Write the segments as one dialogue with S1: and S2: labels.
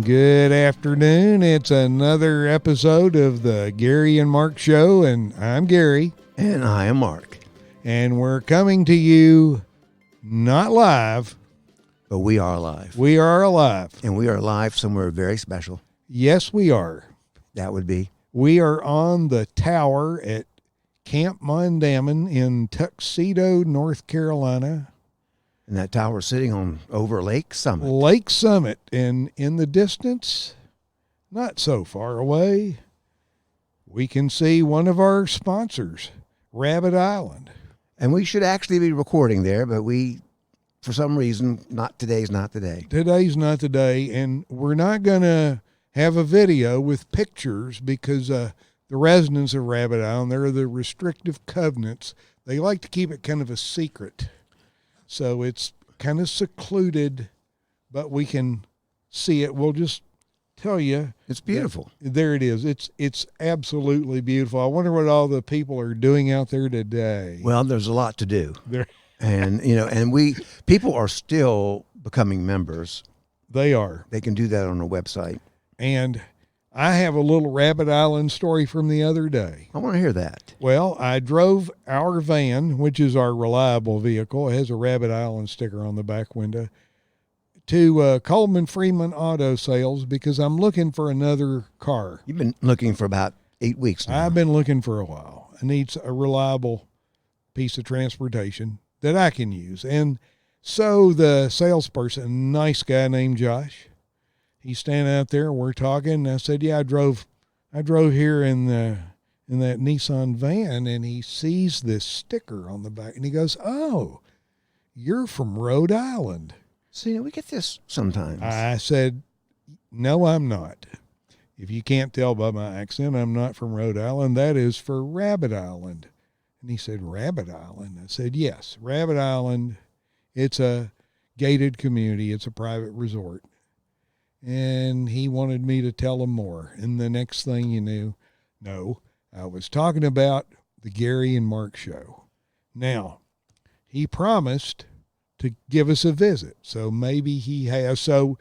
S1: Good afternoon. It's another episode of the Gary and Mark Show, and I'm Gary.
S2: And I am Mark.
S1: And we're coming to you not live.
S2: But we are alive.
S1: We are alive.
S2: And we are live somewhere very special.
S1: Yes, we are.
S2: That would be?
S1: We are on the tower at Camp Mondamin in Tuxedo, North Carolina.
S2: And that tower is sitting on over Lake Summit.
S1: Lake Summit. And in the distance, not so far away, we can see one of our sponsors, Rabbit Island.
S2: And we should actually be recording there, but we, for some reason, today's not the day.
S1: Today's not the day, and we're not going to have a video with pictures because the residents of Rabbit Island, they're the restrictive covenants. They like to keep it kind of a secret. So it's kind of secluded, but we can see it. We'll just tell you.
S2: It's beautiful.
S1: There it is. It's absolutely beautiful. I wonder what all the people are doing out there today.
S2: Well, there's a lot to do.
S1: There.
S2: And, people are still becoming members.
S1: They are.
S2: They can do that on our website.
S1: And I have a little Rabbit Island story from the other day.
S2: I want to hear that.
S1: Well, I drove our van, which is our reliable vehicle. It has a Rabbit Island sticker on the back window, to Coleman Freeman Auto Sales because I'm looking for another car.
S2: You've been looking for about 8 weeks now.
S1: I've been looking for a while. I need a reliable piece of transportation that I can use. And so the salesperson, nice guy named Josh, he's standing out there. We're talking. And I said, "Yeah, I drove here in that Nissan van," and he sees this sticker on the back, and he goes, "Oh, you're from Rhode Island."
S2: See, we get this sometimes.
S1: I said, "No, I'm not. If you can't tell by my accent, I'm not from Rhode Island. That is for Rabbit Island." And he said, "Rabbit Island?" I said, "Yes, Rabbit Island. It's a gated community. It's a private resort." And he wanted me to tell him more. And the next thing you knew, no, I was talking about the Gary and Mark Show. Now, he promised to give us a visit. So maybe he has. So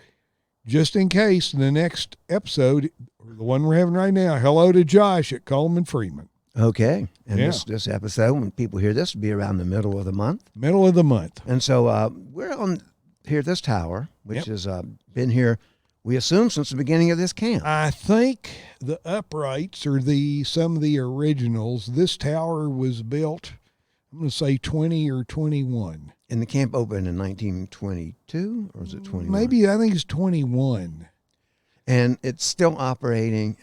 S1: just in case, the next episode, or the one we're having right now, hello to Josh at Coleman Freeman.
S2: Okay. And
S1: Yeah.
S2: this episode, when people hear this, will be around the middle of the month.
S1: Middle of the month.
S2: And so we're on here at this tower, which has been here, we assume, since the beginning of this camp.
S1: I think the uprights are some of the originals. This tower was built, I'm going to say 20 or 21.
S2: And the camp opened in 1922, or is it 21?
S1: Maybe, I think it's 21.
S2: And it's still operating,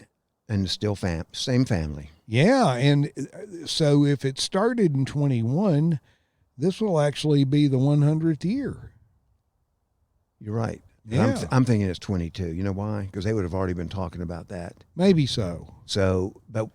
S2: and it's still same family.
S1: Yeah, and so if it started in 21, this will actually be the 100th year.
S2: You're right.
S1: Yeah.
S2: I'm thinking it's 22. You know why? Because they would have already been talking about that.
S1: Maybe so.
S2: But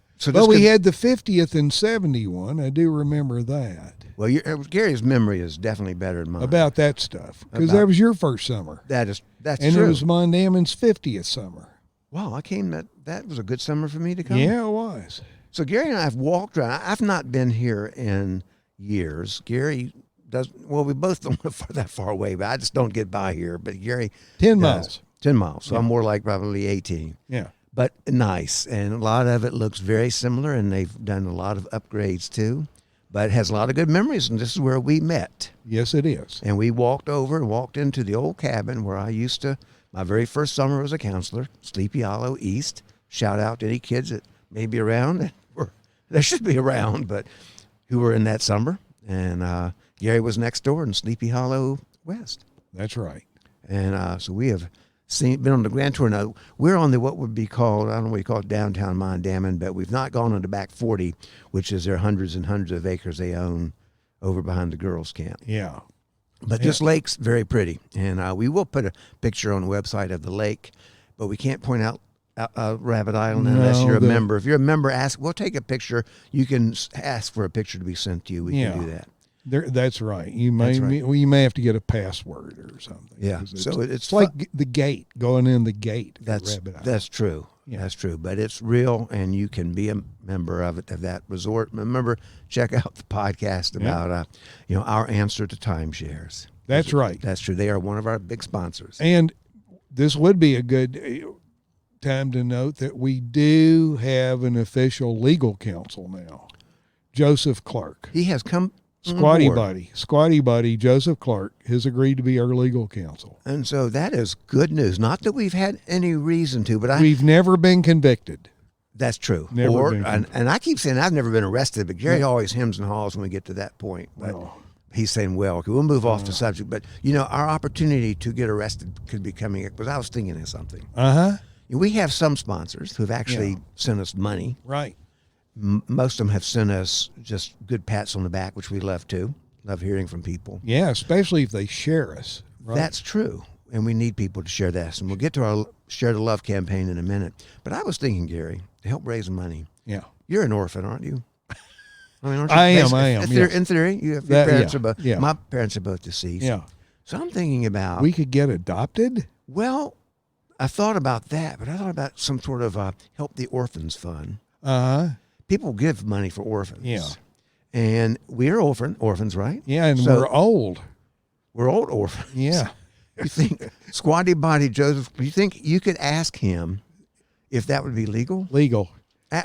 S1: we had the 50th in 71. I do remember that.
S2: Well, Gary's memory is definitely better than mine.
S1: About that stuff. Because that was your first summer.
S2: That's
S1: and
S2: true.
S1: It was Mondamin's 50th summer.
S2: Wow, that was a good summer for me to come.
S1: Yeah, it was.
S2: So Gary and I have walked around. I've not been here in years. Gary we both don't live that far away, but I just don't get by here. But Gary
S1: 10 miles.
S2: 10 miles. So I'm more like probably 18.
S1: Yeah.
S2: But nice. And a lot of it looks very similar, and they've done a lot of upgrades too. But it has a lot of good memories, and this is where we met.
S1: Yes, it is.
S2: And we walked into the old cabin where I used to, my very first summer as a counselor, Sleepy Hollow East. Shout out to any kids that may be around. They should be around, but who were in that summer. And Gary was next door in Sleepy Hollow West.
S1: That's right.
S2: And so we have been on the Grand Tour. Now, we're on what would be called, I don't know what you call it, downtown Mondamin, but we've not gone on the back 40, which is their hundreds and hundreds of acres they own over behind the girls' camp.
S1: Yeah.
S2: But this lake's very pretty. And we will put a picture on the website of the lake, but we can't point out Rabbit Island unless you're a member. If you're a member, we'll take a picture. You can ask for a picture to be sent to you. We can do that.
S1: That's right. You may have to get a password or something.
S2: Yeah. So it's
S1: like the gate, going in the gate.
S2: That's true. Yeah. That's true. But it's real, and you can be a member of that resort. Remember, check out the podcast about our answer to timeshares.
S1: That's right.
S2: That's true. They are one of our big sponsors.
S1: And this would be a good time to note that we do have an official legal counsel now, Joseph Clark.
S2: He has come
S1: Squatty
S2: board.
S1: Buddy, Joseph Clark has agreed to be our legal counsel.
S2: And so that is good news. Not that we've had any reason to, but
S1: We've never been convicted.
S2: That's true.
S1: Never been convicted.
S2: And I keep saying I've never been arrested, but Gary always hems and haws when we get to that point. But he's saying, well, okay, we'll move off the subject. But, our opportunity to get arrested could be coming up, because I was thinking of something.
S1: Uh-huh.
S2: We have some sponsors who have actually sent us money.
S1: Right.
S2: Most of them have sent us just good pats on the back, which we love too. Love hearing from people.
S1: Yeah, especially if they share us. Right?
S2: That's true. And we need people to share that. And we'll get to our Share the Love campaign in a minute. But I was thinking, Gary, to help raise money.
S1: Yeah.
S2: You're an orphan, aren't you? I mean, aren't you?
S1: I am.
S2: In theory, your parents are both.
S1: Yeah.
S2: My parents are both deceased.
S1: Yeah.
S2: So I'm thinking about.
S1: We could get adopted?
S2: Well, I thought about that, but I thought about some sort of help the orphans fund.
S1: Uh-huh.
S2: People give money for orphans.
S1: Yeah.
S2: And we're orphans, right?
S1: Yeah, and
S2: So-
S1: we're old.
S2: We're old orphans.
S1: Yeah.
S2: You think Squatty Body Joseph, you think you could ask him if that would be legal?
S1: Legal.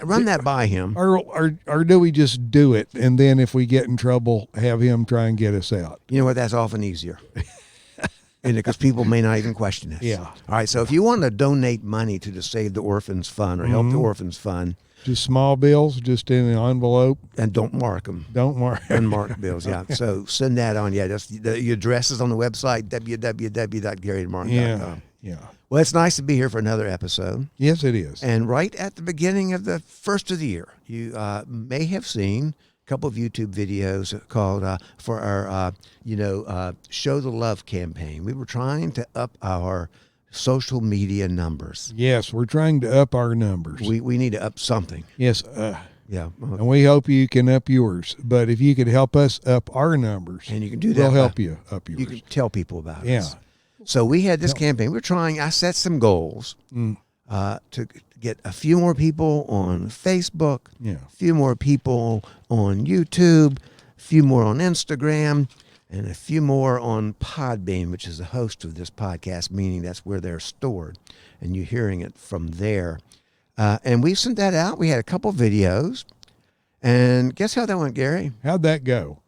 S2: Run that by him.
S1: Or do we just do it, and then if we get in trouble, have him try and get us out?
S2: You know what? That's often easier. Because people may not even question us.
S1: Yeah.
S2: All right. So if you want to donate money to the Save the Orphans Fund or help the Orphans Fund,
S1: Just small bills, just in an envelope.
S2: and don't mark them.
S1: Don't worry.
S2: Unmarked bills, yeah. So send that on. Yeah, your address is on the website, www.garymartin.com.
S1: Yeah. Yeah.
S2: Well, it's nice to be here for another episode.
S1: Yes, it is.
S2: And right at the beginning of the first of the year, you may have seen a couple of YouTube videos called for our, Show the Love campaign. We were trying to up our social media numbers.
S1: Yes, we're trying to up our numbers.
S2: We need to up something.
S1: Yes,
S2: Yeah.
S1: and we hope you can up yours. But if you could help us up our numbers,
S2: And you can do that.
S1: we'll
S2: by-
S1: help you up yours.
S2: You can tell people about
S1: Yeah.
S2: us. So we had this campaign. We're trying. I set some goals to get a few more people on Facebook,
S1: Yeah.
S2: a few more people on YouTube, a few more on Instagram, and a few more on Podbean, which is the host of this podcast, meaning that's where they're stored, and you're hearing it from there. And we sent that out. We had a couple videos, and guess how that went, Gary?
S1: How'd that go?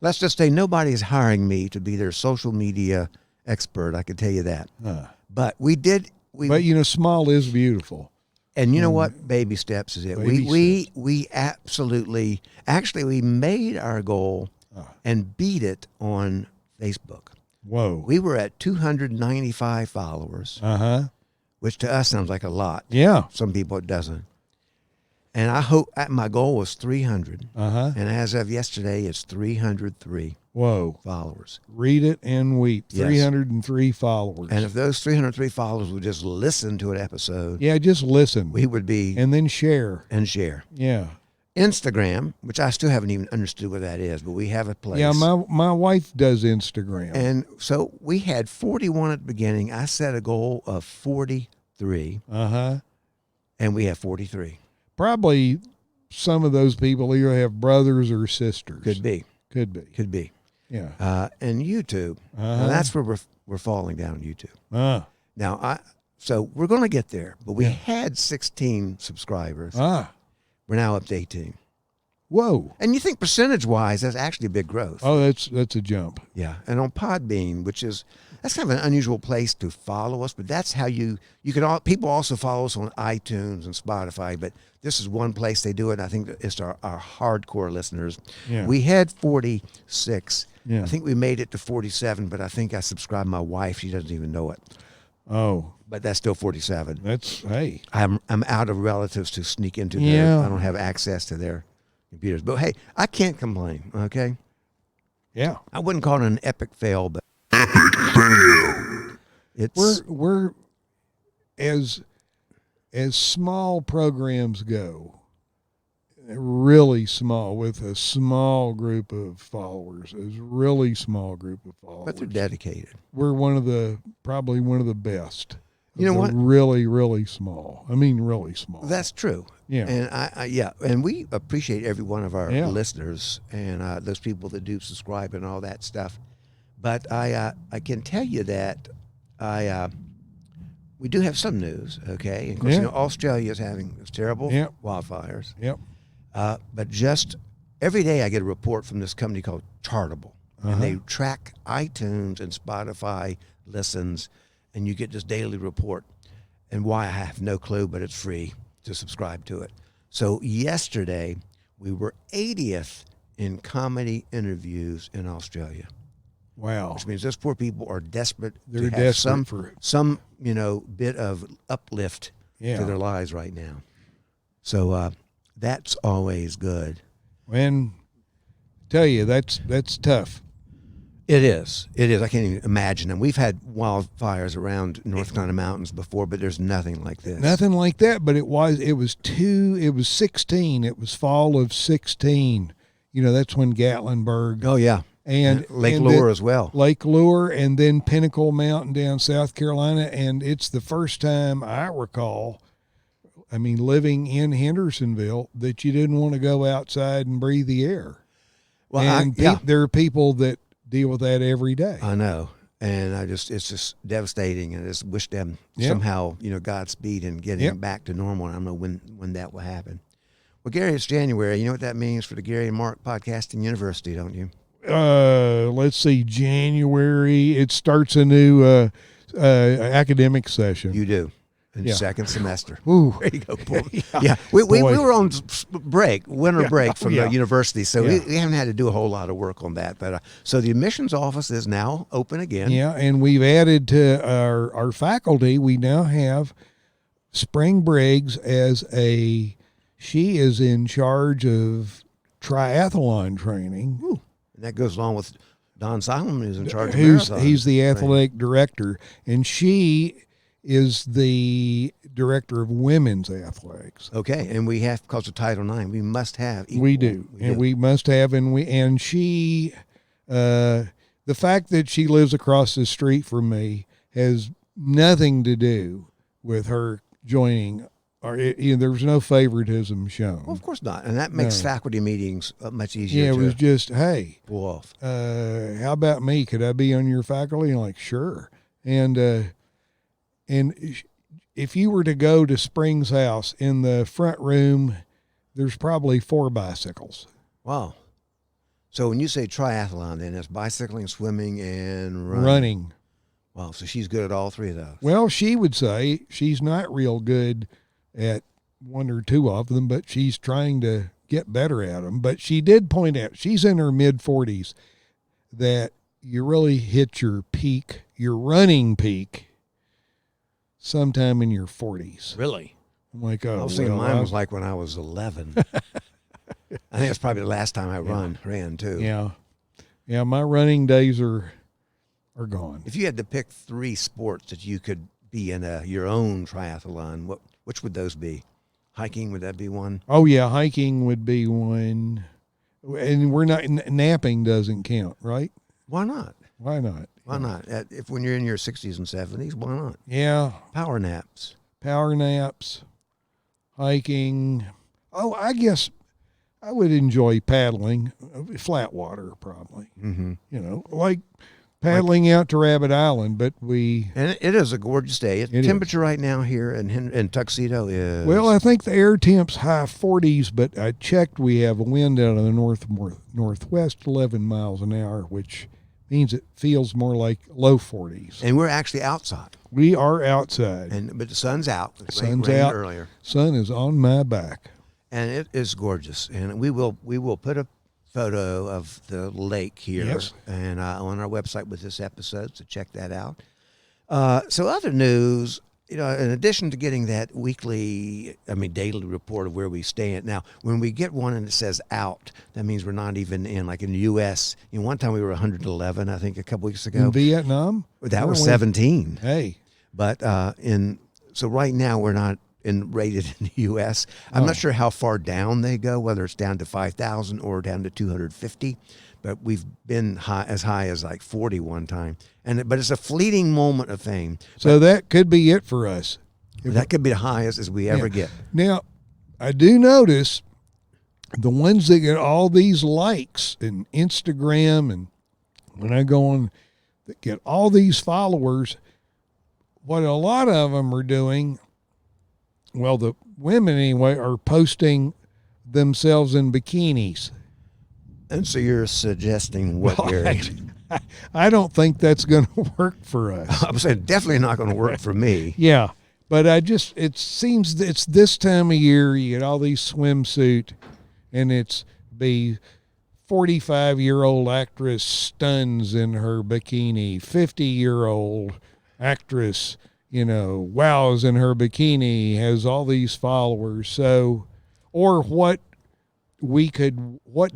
S2: Let's just say nobody is hiring me to be their social media expert. I can tell you that. But we did.
S1: But small is beautiful.
S2: And you know what? Baby steps is it. We absolutely, actually, we made our goal and beat it on Facebook.
S1: Whoa.
S2: We were at 295 followers, which to us sounds like a lot.
S1: Yeah.
S2: Some people it doesn't. And I hope my goal was 300. And as of yesterday, it's 303
S1: Whoa.
S2: followers.
S1: Read it and weep.
S2: Yes.
S1: 303 followers.
S2: And if those 303 followers would just listen to an episode,
S1: Yeah, just listen.
S2: we would be
S1: And then share.
S2: and share.
S1: Yeah.
S2: Instagram, which I still haven't even understood what that is, but we have a place.
S1: Yeah, my wife does Instagram.
S2: And so we had 41 at the beginning. I set a goal of 43, and we have 43.
S1: Probably some of those people either have brothers or sisters.
S2: Could be.
S1: Could be. Yeah.
S2: And YouTube. Now that's where we're falling down, YouTube. Now, so we're going to get there, but we had 16 subscribers. We're now up to 18.
S1: Whoa.
S2: And you think percentage-wise, that's actually a big growth.
S1: Oh, that's a jump.
S2: Yeah. And on Podbean, that's kind of an unusual place to follow us, but that's how people also follow us on iTunes and Spotify, but this is one place they do it. And I think that it's our hardcore listeners.
S1: Yeah.
S2: We had 46.
S1: Yeah.
S2: I think we made it to 47, but I think I subscribed my wife. She doesn't even know it.
S1: Oh,
S2: But that's still 47.
S1: hey.
S2: I'm out of relatives to sneak into
S1: Yeah.
S2: I don't have access to their computers. But hey, I can't complain, okay?
S1: Yeah.
S2: I wouldn't call it an epic fail, but it's
S1: We're as small programs go, really small, with a small group of followers, really small group of followers.
S2: but they're dedicated.
S1: We're probably one of the best.
S2: You know what?
S1: Really, really small. I mean, really small.
S2: That's true.
S1: Yeah.
S2: And and we appreciate every one of our
S1: Yeah.
S2: listeners and those people that do subscribe and all that stuff. But I can tell you that we do have some news, okay? And of course,
S1: Yeah.
S2: Australia is having those terrible
S1: Yeah.
S2: wildfires.
S1: Yep.
S2: But just every day I get a report from this company called Chartable. And they
S1: Uh-huh.
S2: track iTunes and Spotify listens, and you get this daily report. And why, I have no clue, but it's free to subscribe to it. So yesterday, we were 80th in comedy interviews in Australia,
S1: Wow.
S2: which means those poor people are desperate
S1: They're
S2: to have
S1: desperate for
S2: some bit of uplift
S1: Yeah.
S2: to their lives right now. So that's always good.
S1: And tell you that's tough.
S2: It is. It is. I can't even imagine them. We've had wildfires around North Carolina mountains before, but there's nothing like this.
S1: Nothing like that, but it was 16. It was fall of 16. That's when Gatlinburg
S2: Oh yeah,
S1: and
S2: Lake
S1: and
S2: Lure
S1: the-
S2: as well.
S1: Lake Lure, and then Pinnacle Mountain down South Carolina, and it's the first time I recall, living in Hendersonville, that you didn't want to go outside and breathe the air.
S2: Well,
S1: And
S2: yeah,
S1: there are people that deal with that every day.
S2: I know, and it's just devastating, and I just wish them
S1: Yeah.
S2: somehow, Godspeed and getting
S1: Yep.
S2: back to normal. I don't know when that will happen. Well, Gary, it's January. You know what that means for the Gary and Mark Podcasting University, don't you?
S1: Let's see, January. It starts a new academic session.
S2: You do. In
S1: Yeah.
S2: second semester.
S1: Ooh.
S2: There you go. Boy.
S1: Yeah.
S2: Yeah, we
S1: Boy.
S2: were on winter
S1: Yeah.
S2: break from
S1: Yeah.
S2: the university, so
S1: Yeah.
S2: we haven't had to do a whole lot of work on that. But so the admissions office is now open again.
S1: Yeah, and we've added to our faculty. We now have Spring Briggs she is in charge of triathlon training.
S2: Ooh. And that goes along with Don Solomon, who's in charge of marathon.
S1: He's the
S2: training.
S1: athletic director, and she is the director of women's athletics.
S2: Okay, and we have, because of Title IX, we must have equal.
S1: We do, and we must have, and she, the fact that she lives across the street from me has nothing to do with her joining. Or there's no favoritism shown.
S2: Well, of course not, and that makes
S1: No.
S2: faculty meetings much easier
S1: Yeah, it
S2: to
S1: was just, hey,
S2: pull off.
S1: how about me? Could I be on your faculty? And like, sure. And if you were to go to Spring's house, in the front room, there's probably 4 bicycles.
S2: Wow. So when you say triathlon, then it's bicycling, swimming, and
S1: Running.
S2: Wow, so she's good at all three of those.
S1: Well, she would say she's not real good at 1 or 2 of them, but she's trying to get better at them. But she did point out, she's in her mid-40s, that you really hit your peak, your running peak, sometime in your 40s.
S2: Really?
S1: I'm like, oh,
S2: I was thinking
S1: well,
S2: mine was like when I was 11. I think it's probably the last time I ran too.
S1: Yeah. Yeah, my running days are gone.
S2: If you had to pick 3 sports that you could be in your own triathlon, which would those be? Hiking, would that be one?
S1: Oh, yeah, hiking would be one. And we're not, napping doesn't count, right?
S2: Why not?
S1: Why not?
S2: Why not? If when you're in your 60s and 70s, why not?
S1: Yeah,
S2: Power naps.
S1: power naps, hiking. Oh, I guess I would enjoy paddling, flat water probably.
S2: Mm-hmm.
S1: Like paddling out to Rabbit Island, but
S2: And it is a gorgeous day. The
S1: It
S2: temperature right now here in Tuxedo is...
S1: well, I think the air temp's high 40s, but I checked, we have a wind out of the northwest 11 miles an hour, which means it feels more like low 40s.
S2: And we're actually outside.
S1: We are outside.
S2: But the sun's out. It
S1: Sun's
S2: rained
S1: out.
S2: earlier.
S1: Sun is on my back.
S2: And it is gorgeous. And we will put a photo of the lake here
S1: Yes.
S2: and on our website with this episode, so check that out. So other news, in addition to getting that daily report of where we stand. Now, when we get one and it says out, that means we're not even in, like in the U.S. One time we were 111, I think, a couple weeks ago.
S1: In Vietnam?
S2: That was
S1: Weren't we?
S2: 17.
S1: Hey.
S2: But so right now we're not rated in the U.S. I'm not sure how far down they go, whether it's down to 5,000 or down to 250. But we've been as high as like 40 one time. But it's a fleeting moment of fame.
S1: So that could be it for us.
S2: That could be the highest as we ever get.
S1: Now, I do notice the ones that get all these likes and Instagram, and when I go on, that get all these followers, what a lot of them are doing, well, the women anyway, are posting themselves in bikinis.
S2: And so you're suggesting what, Gary?
S1: I don't think that's going to work for us.
S2: I'm saying definitely not going to work for me.
S1: Yeah, but it seems it's this time of year, you get all these swimsuit, and it's the 45-year-old actress stuns in her bikini, 50-year-old actress, wows in her bikini, has all these followers. So, or what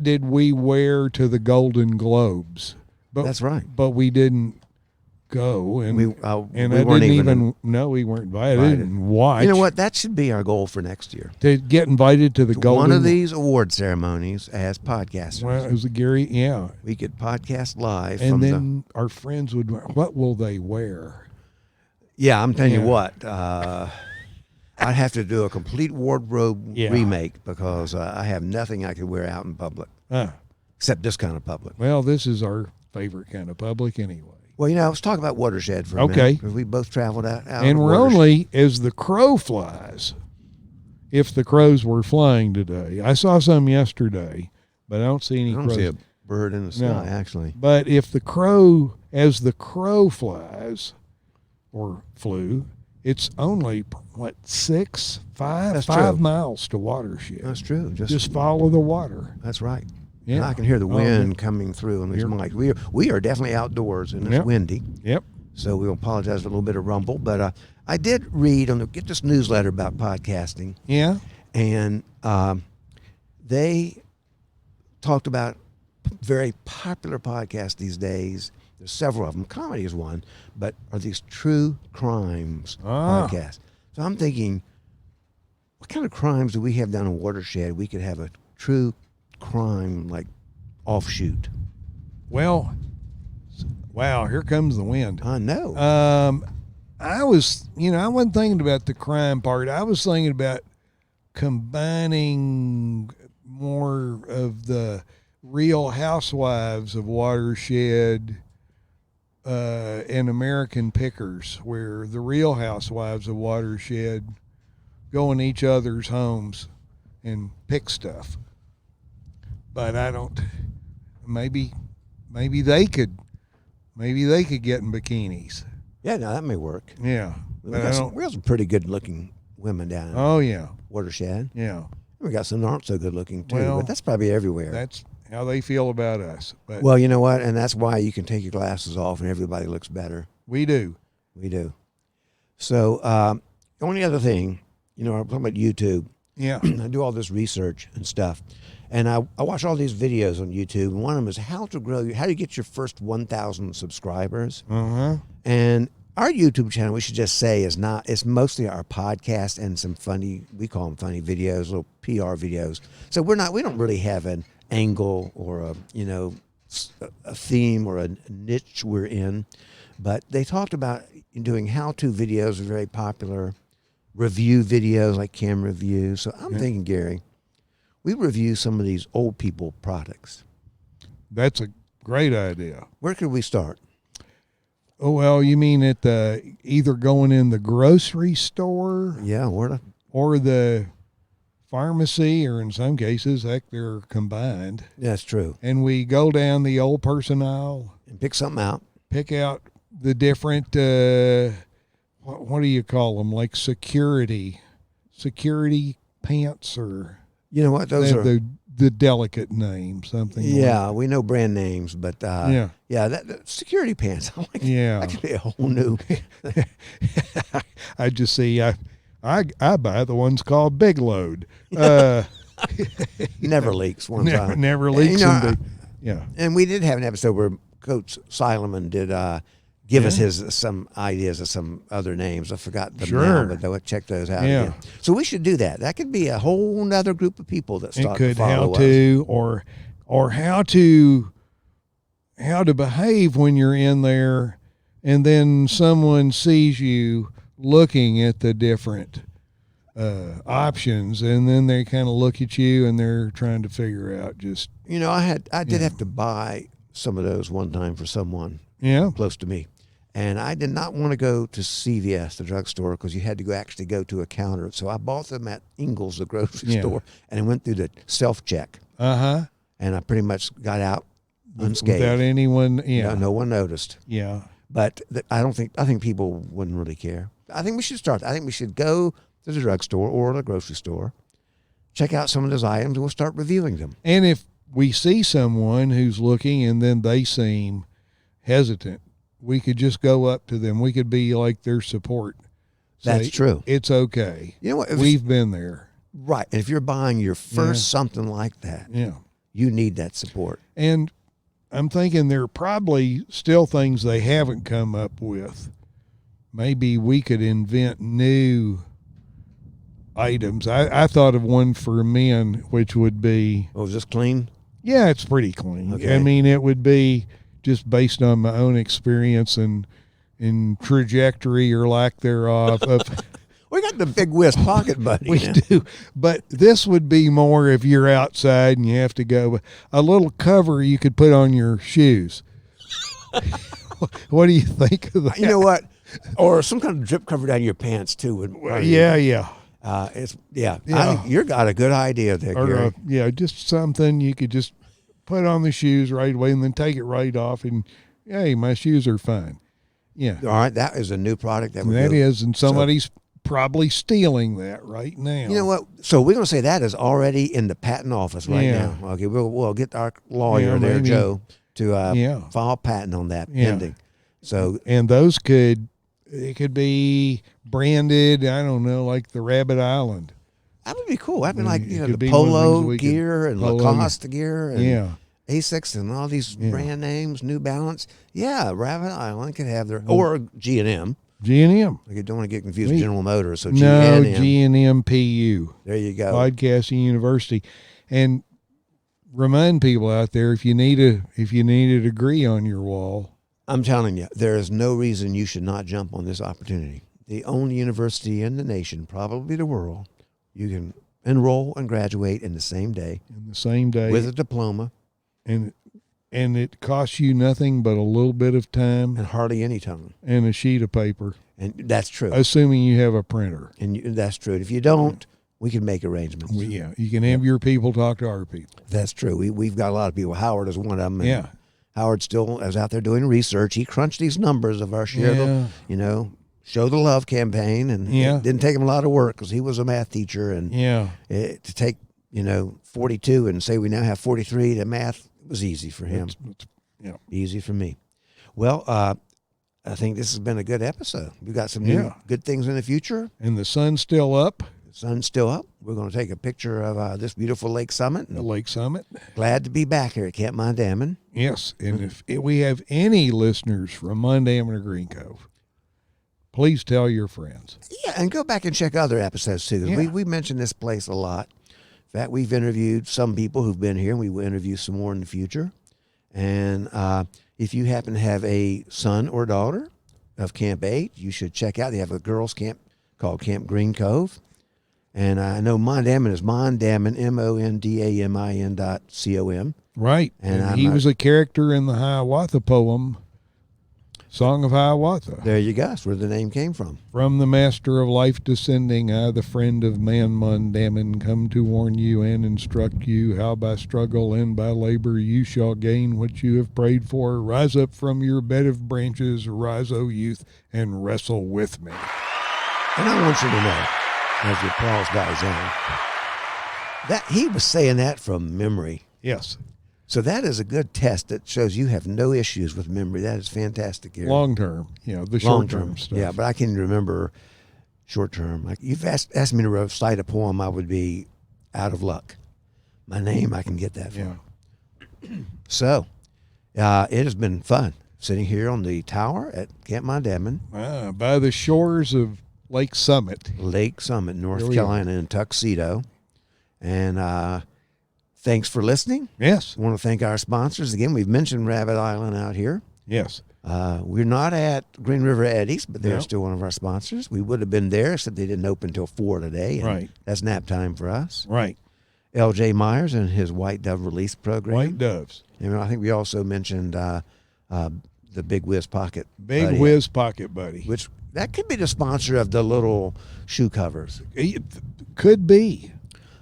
S1: did we wear to the Golden Globes? But,
S2: that's right.
S1: But we didn't go, and
S2: we
S1: I
S2: weren't
S1: didn't even no, we weren't invited. I didn't watch.
S2: You know what? That should be our goal for next year.
S1: To get invited to the Golden.
S2: One of these award ceremonies as podcasters.
S1: Well, it was a Gary. Yeah,
S2: we could podcast live,
S1: and then our friends would. What will they wear?
S2: Yeah, I'm telling you what. I'd have to do a complete wardrobe remake because I have nothing I could wear out in public, except this kind of public.
S1: Well, this is our favorite kind of public anyway.
S2: Well, let's talk about Watershed for a minute. Because we both traveled out
S1: and we're only as the crow flies. If the crows were flying today, I saw some yesterday, but I don't see any crows.
S2: I don't see a bird in the sky, actually.
S1: But if the crow flies or flew, it's only five miles to Watershed.
S2: That's true.
S1: Just follow the water.
S2: That's right.
S1: Yeah.
S2: And I can hear the wind coming through on these mics. We are definitely outdoors and it's windy.
S1: Yep.
S2: So we'll apologize for a little bit of rumble. But I did read get this newsletter about podcasting.
S1: Yeah.
S2: And they talked about very popular podcasts these days. There's several of them. Comedy is one, but are these true crimes podcasts? So I'm thinking, what kind of crimes do we have down in Watershed? We could have a true crime like offshoot.
S1: Well, wow, here comes the wind.
S2: I know.
S1: I wasn't thinking about the crime part. I was thinking about combining more of the Real Housewives of Watershed and American Pickers, where the Real Housewives of Watershed go in each other's homes and pick stuff. But I don't. Maybe they could get in bikinis.
S2: Yeah, no, that may work.
S1: Yeah,
S2: we got some pretty good looking women down in Watershed.
S1: Yeah,
S2: we got some that aren't so good looking too.
S1: Well,
S2: but that's probably everywhere.
S1: That's how they feel about us. But
S2: well, you know what, and that's why you can take your glasses off and everybody looks better.
S1: We do.
S2: So, only other thing, I'm talking about YouTube.
S1: Yeah,
S2: I do all this research and stuff. And I watch all these videos on YouTube, and one of them is how to get your first 1,000 subscribers. And our YouTube channel, we should just say, it's mostly our podcast and some we call them funny videos, little PR videos. So we don't really have an angle or a theme or a niche we're in. But they talked about doing how-to videos, are very popular, review videos like camera reviews. So I'm thinking, Gary, we review some of these old people products.
S1: That's a great idea.
S2: Where could we start?
S1: Oh, well, you mean at either going in the grocery store?
S2: Yeah,
S1: or the pharmacy, or in some cases, heck, they're combined.
S2: That's true.
S1: And we go down the old person aisle.
S2: And pick something out.
S1: Pick out the different, what do you call them, like security pants, or...
S2: You know what? Those are
S1: the delicate name, something.
S2: Yeah, we know brand names, but that security pants. That could be a whole new.
S1: I just see. I buy the ones called Big Load.
S2: Never leaks.
S1: Never leaks.
S2: And we did have an episode where Coach Solomon did give us some ideas of some other names. I forgot them now, but they'll check those out again. So we should do that. That could be a whole nother group of people that start to follow us.
S1: Or how to behave when you're in there, and then someone sees you looking at the different options, and then they kind of look at you and they're trying to figure out just.
S2: I did have to buy some of those one time for someone close to me. And I did not want to go to CVS, the drugstore, because you had to actually go to a counter. So I bought them at Ingles, the grocery store, and I went through the self-check.
S1: Uh-huh.
S2: And I pretty much got out unscathed.
S1: Without anyone,
S2: No one noticed.
S1: Yeah.
S2: But I think people wouldn't really care. I think we should start. I think we should go to the drugstore or the grocery store, check out some of those items, and we'll start reviewing them.
S1: And if we see someone who's looking and then they seem hesitant, we could just go up to them. We could be like their support.
S2: That's true.
S1: It's okay.
S2: You know what?
S1: We've been there.
S2: Right. And if you're buying your first something like that, you need that support.
S1: And I'm thinking there are probably still things they haven't come up with. Maybe we could invent new items. I thought of one for men, which would be...
S2: Oh, is this clean?
S1: Yeah, it's pretty clean.
S2: Okay.
S1: I mean, it would be just based on my own experience and trajectory or lack thereof.
S2: We got the Big Whizz Pocket Buddy.
S1: We do. But this would be more if you're outside and you have to go. A little cover you could put on your shoes. What do you think of that?
S2: You know what? Or some kind of drip cover down your pants, too.
S1: Yeah.
S2: I think you got a good idea there,
S1: Or,
S2: Gary.
S1: just something you could just put on the shoes right away and then take it right off. And, hey, my shoes are fine. Yeah.
S2: All right, that is a new product that
S1: is, and somebody's probably stealing that right now.
S2: You know what? So we're going to say that is already in the patent office right
S1: Yeah.
S2: now. Okay, we'll get our lawyer there,
S1: maybe.
S2: Joe, to file patent on that pending. So,
S1: and those could be branded, I don't know, like the Rabbit Island.
S2: that would be cool. That'd be like,
S1: It could
S2: the
S1: be one of the
S2: Polo
S1: things we could-
S2: gear and
S1: Polo,
S2: Lacoste gear and Asics and all these
S1: Yeah.
S2: brand names, New Balance. Yeah, Rabbit Island could have their, or G&M.
S1: G&M.
S2: You don't want to get confused with General Motors, so
S1: No,
S2: G&M.
S1: G&M PU.
S2: There you go.
S1: Podcasting University. And remind people out there, if you need a degree on your wall.
S2: I'm telling you, there is no reason you should not jump on this opportunity. The only university in the nation, probably the world, you can enroll and graduate in the same day.
S1: In the same day.
S2: With a diploma.
S1: And it costs you nothing but a little bit of time.
S2: And hardly any time.
S1: And a sheet of paper.
S2: And that's true.
S1: Assuming you have a printer.
S2: And that's true. And if you don't, we can make arrangements.
S1: You can have your people talk to our people.
S2: That's true. We've got a lot of people. Howard is one of them.
S1: Yeah.
S2: Howard still is out there doing research. He crunched these numbers of our share, Show the Love campaign. And it didn't take him a lot of work because he was a math teacher. And to take, 42 and say we now have 43 to math was easy for him. Easy for me. Well, I think this has been a good episode. We've got some new good things in the future.
S1: And the sun's still up.
S2: The sun's still up. We're going to take a picture of this beautiful lake summit.
S1: The lake summit.
S2: Glad to be back here at Camp Mondamin.
S1: Yes. And if we have any listeners from Mondamin or Green Cove, please tell your friends.
S2: Yeah, and go back and check other episodes too.
S1: Yeah.
S2: We mentioned this place a lot. In fact, we've interviewed some people who've been here, and we will interview some more in the future. And if you happen to have a son or daughter of Camp 8, you should check out. They have a girls' camp called Camp Green Cove. And I know Mondamin is Mondamin, MONDAMIN.com.
S1: Right. And he was a character in the Hiawatha poem, Song of Hiawatha.
S2: There you go. That's where the name came from.
S1: From the Master of Life descending, I, the friend of man Mondamin, come to warn you and instruct you how by struggle and by labor you shall gain what you have prayed for. Rise up from your bed of branches, rise, O youth, and wrestle with me.
S2: And I want you to know, as the applause dies down, that he was saying that from memory.
S1: Yes.
S2: So that is a good test that shows you have no issues with memory. That is fantastic, Gary.
S1: Long term, the short term stuff.
S2: Yeah, but I can remember short term. Like you've asked me to recite a poem, I would be out of luck. My name, I can get that from.
S1: Yeah.
S2: So it has been fun sitting here on the tower at Camp Mondamin.
S1: By the shores of Lake Summit,
S2: North Carolina, in Tuxedo. And thanks for listening.
S1: Yes.
S2: I want to thank our sponsors. Again, we've mentioned Rabbit Island out here.
S1: Yes.
S2: We're not at Green River Eddy's, but they're still one of our sponsors. We would have been there, except they didn't open until 4 today. And
S1: right.
S2: That's nap time for us.
S1: Right.
S2: L.J. Meyers and his White Dove release program.
S1: White Doves.
S2: And I think we also mentioned the Big Whizz Pocket
S1: Big
S2: Buddy,
S1: Whizz Pocket Buddy.
S2: which that could be the sponsor of the little shoe covers.
S1: It could be.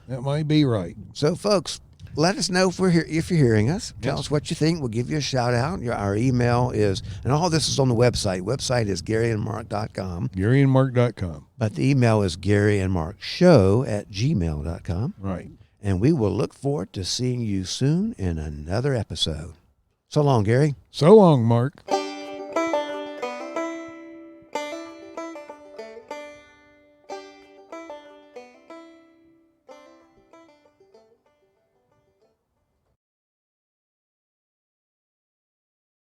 S1: That might be right.
S2: So, folks, let us know if we're here, if you're hearing us. Tell
S1: Yes.
S2: us what you think. We'll give you a shout out. Our email is, and all this is on the website. Website is GaryandMark.com.
S1: GaryandMark.com.
S2: But the email is GaryandMarkShow@gmail.com.
S1: Right.
S2: And we will look forward to seeing you soon in another episode. So long, Gary.
S1: So long, Mark.